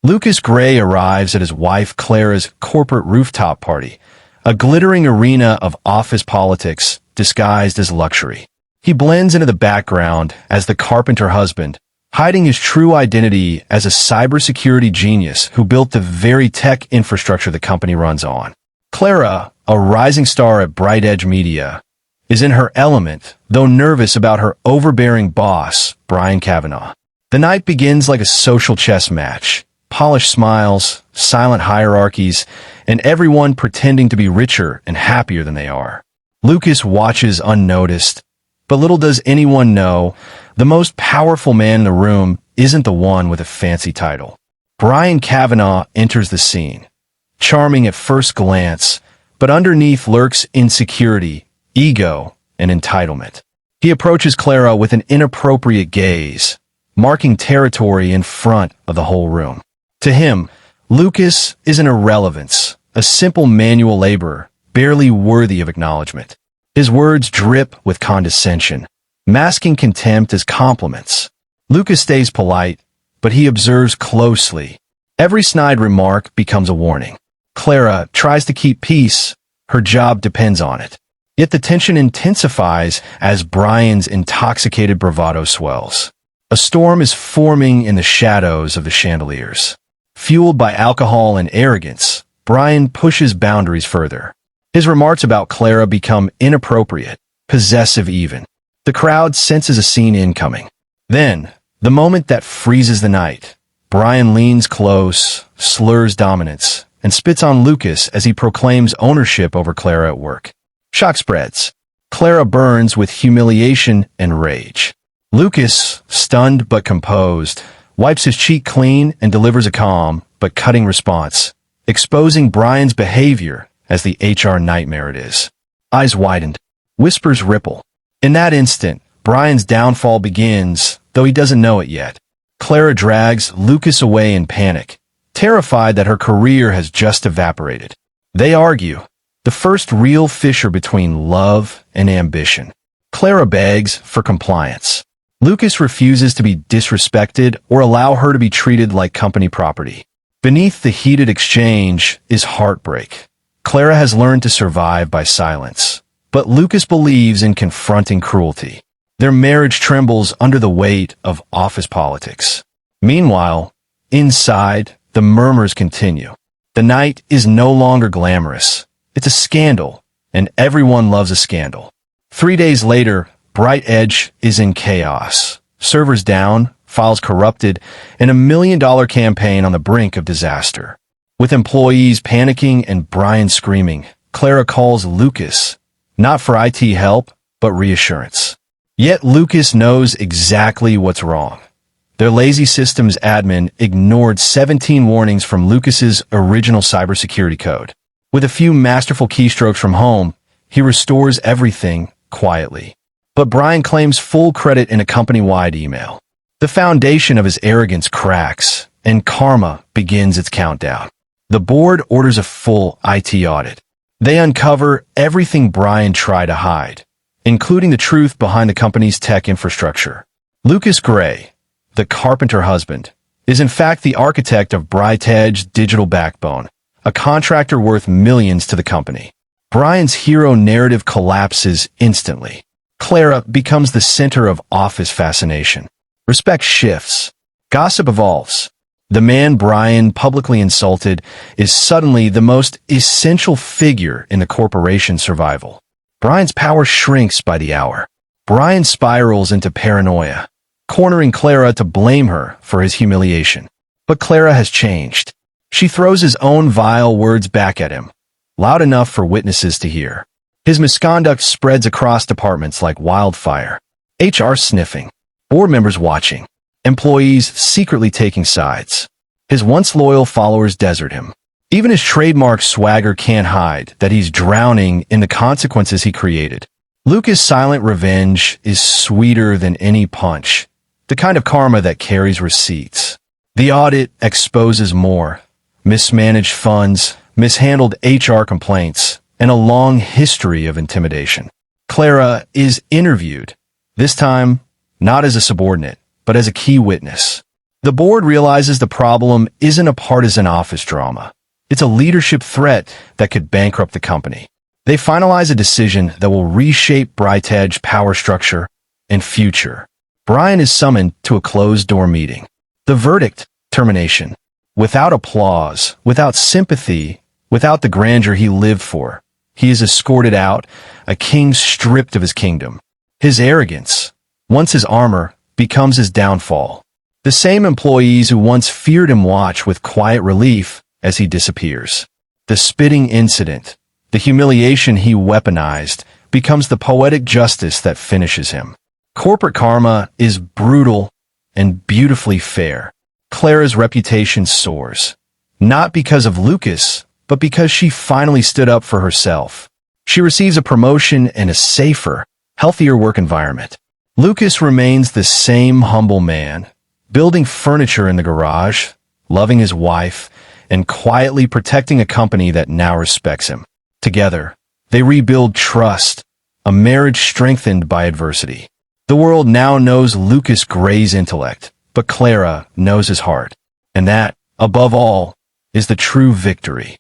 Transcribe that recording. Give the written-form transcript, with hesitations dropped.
Lucas Gray arrives at his wife Clara's corporate rooftop party, a glittering arena of office politics disguised as luxury. He blends into the background as the carpenter husband, hiding his true identity as a cybersecurity genius who built the very tech infrastructure the company runs on. Clara, a rising star at Bright Edge Media, is in her element, though nervous about her overbearing boss, Brian Kavanaugh. The night begins like a social chess match. Polished smiles, silent hierarchies, and everyone pretending to be richer and happier than they are. Lucas watches unnoticed, but little does anyone know, the most powerful man in the room isn't the one with a fancy title. Brian Kavanaugh enters the scene, charming at first glance, but underneath lurks insecurity, ego, and entitlement. He approaches Clara with an inappropriate gaze, marking territory in front of the whole room. To him, Lucas is an irrelevance, a simple manual laborer, barely worthy of acknowledgement. His words drip with condescension, masking contempt as compliments. Lucas stays polite, but he observes closely. Every snide remark becomes a warning. Clara tries to keep peace, her job depends on it. Yet the tension intensifies as Brian's intoxicated bravado swells. A storm is forming in the shadows of the chandeliers. Fueled by alcohol and arrogance, Brian pushes boundaries further. His remarks about Clara become inappropriate, possessive even. The crowd senses a scene incoming. Then, the moment that freezes the night, Brian leans close, slurs dominance, and spits on Lucas as he proclaims ownership over Clara at work. Shock spreads. Clara burns with humiliation and rage. Lucas, stunned but composed, wipes his cheek clean and delivers a calm but cutting response, exposing Brian's behavior as the HR nightmare it is. Eyes widened. Whispers ripple. In that instant, Brian's downfall begins, though he doesn't know it yet. Clara drags Lucas away in panic, terrified that her career has just evaporated. They argue, the first real fissure between love and ambition. Clara begs for compliance. Lucas refuses to be disrespected or allow her to be treated like company property. Beneath the heated exchange is heartbreak. Clara has learned to survive by silence, but Lucas believes in confronting cruelty. Their marriage trembles under the weight of office politics. Meanwhile, inside, the murmurs continue. The night is no longer glamorous. It's a scandal, and everyone loves a scandal. 3 days later, Bright Edge is in chaos. Servers down, files corrupted, and $1 million campaign on the brink of disaster. With employees panicking and Brian screaming, Clara calls Lucas, not for IT help, but reassurance. Yet Lucas knows exactly what's wrong. Their lazy systems admin ignored 17 warnings from Lucas's original cybersecurity code. With a few masterful keystrokes from home, he restores everything quietly. But Brian claims full credit in a company-wide email. The foundation of his arrogance cracks, and karma begins its countdown. The board orders a full IT audit. They uncover everything Brian tried to hide, including the truth behind the company's tech infrastructure. Lucas Gray, the carpenter husband, is in fact the architect of Bright Edge Digital Backbone, a contractor worth millions to the company. Brian's hero narrative collapses instantly. Clara becomes the center of office fascination. Respect shifts. Gossip evolves. The man Brian publicly insulted is suddenly the most essential figure in the corporation's survival. Brian's power shrinks by the hour. Brian spirals into paranoia, cornering Clara to blame her for his humiliation. But Clara has changed. She throws his own vile words back at him, loud enough for witnesses to hear. His misconduct spreads across departments like wildfire. HR sniffing, board members watching, employees secretly taking sides. His once loyal followers desert him. Even his trademark swagger can't hide that he's drowning in the consequences he created. Lucas' silent revenge is sweeter than any punch, the kind of karma that carries receipts. The audit exposes more: mismanaged funds, mishandled HR complaints, and a long history of intimidation. Clara is interviewed, this time not as a subordinate, but as a key witness. The board realizes the problem isn't a partisan office drama. It's a leadership threat that could bankrupt the company. They finalize a decision that will reshape Brightedge's power structure and future. Brian is summoned to a closed-door meeting. The verdict: termination. Without applause, without sympathy, without the grandeur he lived for, he is escorted out, a king stripped of his kingdom. His arrogance, once his armor, becomes his downfall. The same employees who once feared him watch with quiet relief as he disappears. The spitting incident, the humiliation he weaponized, becomes the poetic justice that finishes him. Corporate karma is brutal and beautifully fair. Clara's reputation soars, not because of Lucas, but because she finally stood up for herself. She receives a promotion and a safer, healthier work environment. Lucas remains the same humble man, building furniture in the garage, loving his wife, and quietly protecting a company that now respects him. Together, they rebuild trust, a marriage strengthened by adversity. The world now knows Lucas Gray's intellect, but Clara knows his heart. And that, above all, is the true victory.